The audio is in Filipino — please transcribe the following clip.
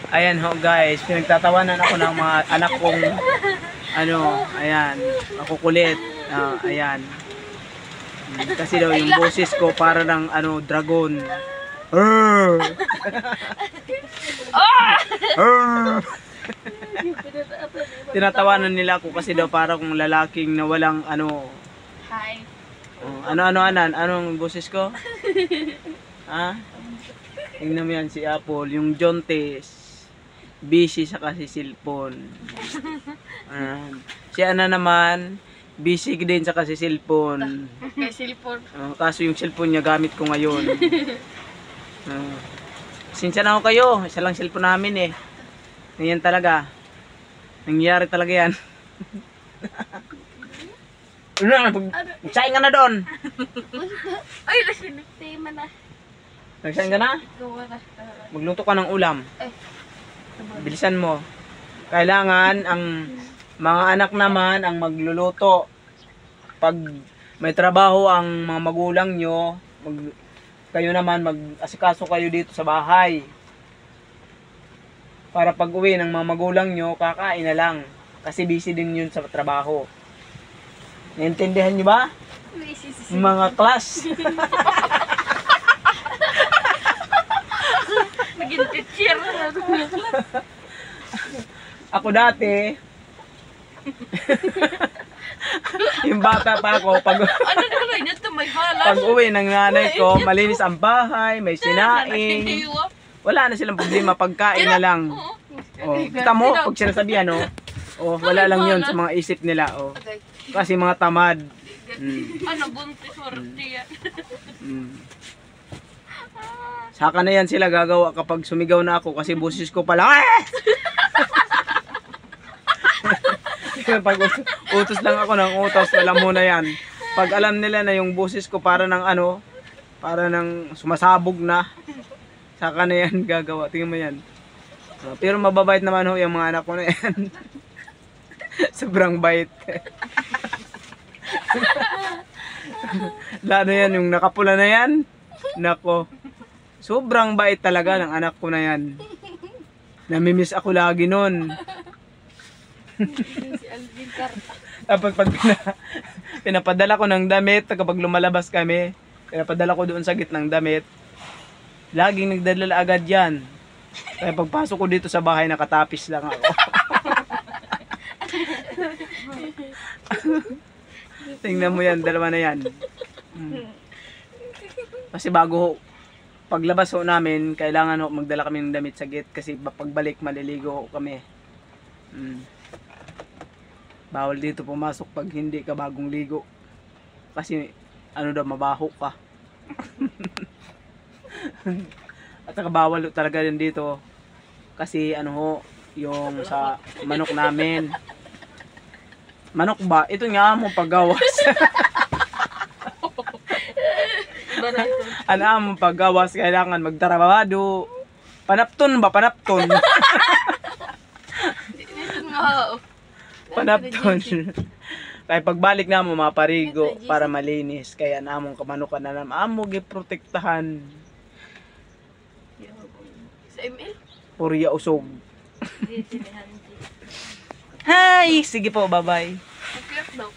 Ayan ho guys, pinagtatawanan ako ng mga anak kong ayan, makukulit. Ayan. Kasi daw yung boses ko para ng dragon. Tinatawanan nila ako kasi daw para kung lalaking na walang Hi. Anong boses ko? Ha? Tingnan mo yan si Apple, yung Jontes. Busy sa kasi cellphone. Si Ana naman, busy din sa kasi cellphone. May cellphone. Kaso yung cellphone niya gamit ko ngayon. Sinsya na ako kayo, isa lang cellphone namin eh. Ganyan talaga. Nangyayari talaga yan. Nagsaing ka na doon. Ay, nasiniptima na. Nagsaing ka na? Magluto ka ng ulam. Bilisan mo. Kailangan ang mga anak naman ang magluluto. Pag may trabaho ang mga magulang nyo, kayo naman mag-asikaso kayo dito sa bahay. Para pag uwi ng mga magulang nyo, kakain na lang. Kasi busy din yun sa trabaho. Naintindihan nyo ba? Mga class. Naging teacher. Ako dati, yung bata pa ako, pag uwi ng nanay ko, malinis ang bahay, may sinaing. Wala na silang problema, pagkain na lang. Kita mo, pag sinasabihan, wala lang yun sa mga isip nila. Kasi mga tamad. Buntis orte yan. Saka na yan sila gagawa kapag sumigaw na ako kasi boses ko pala. Pag utos lang ako ng utos, alam mo na yan. Pag alam nila na yung boses ko para ng para ng sumasabog na, saka na yan gagawa. Tingnan mo yan. Pero mababait naman ho yung mga anak ko na yan. Sobrang bait. Lalo yan, yung nakapula na yan. Nako. Sobrang bait talaga ng anak ko na yan. Namimiss ako lagi nun. Tapos pag pinapadala ko ng damit, kapag lumalabas kami, pinapadala ko doon sa gitnang damit, laging nagdadala agad yan. Kaya pagpasok ko dito sa bahay, nakatapis lang ako. Tingnan mo yan, dalawa na yan. Kasi paglabas ho namin, kailangan ho magdala kami ng damit sa gate kasi pagbalik maliligo ho kami. Bawal dito pumasok pag hindi ka bagong ligo. Kasi mabaho ka. At saka bawal talaga din dito. Kasi yung sa manok namin. Manok ba? Ito nga mo paggawas. Mo paggawas, kailangan magtarabado. Panapton ba? Panapton. Panapton. Kaya pagbalik na mo maparigo para malinis. Kaya namong kamanukan na naman. Amo giprotektahan. Sa ML? Purya usog. Hi! Sige po, bye-bye. Ang cute daw.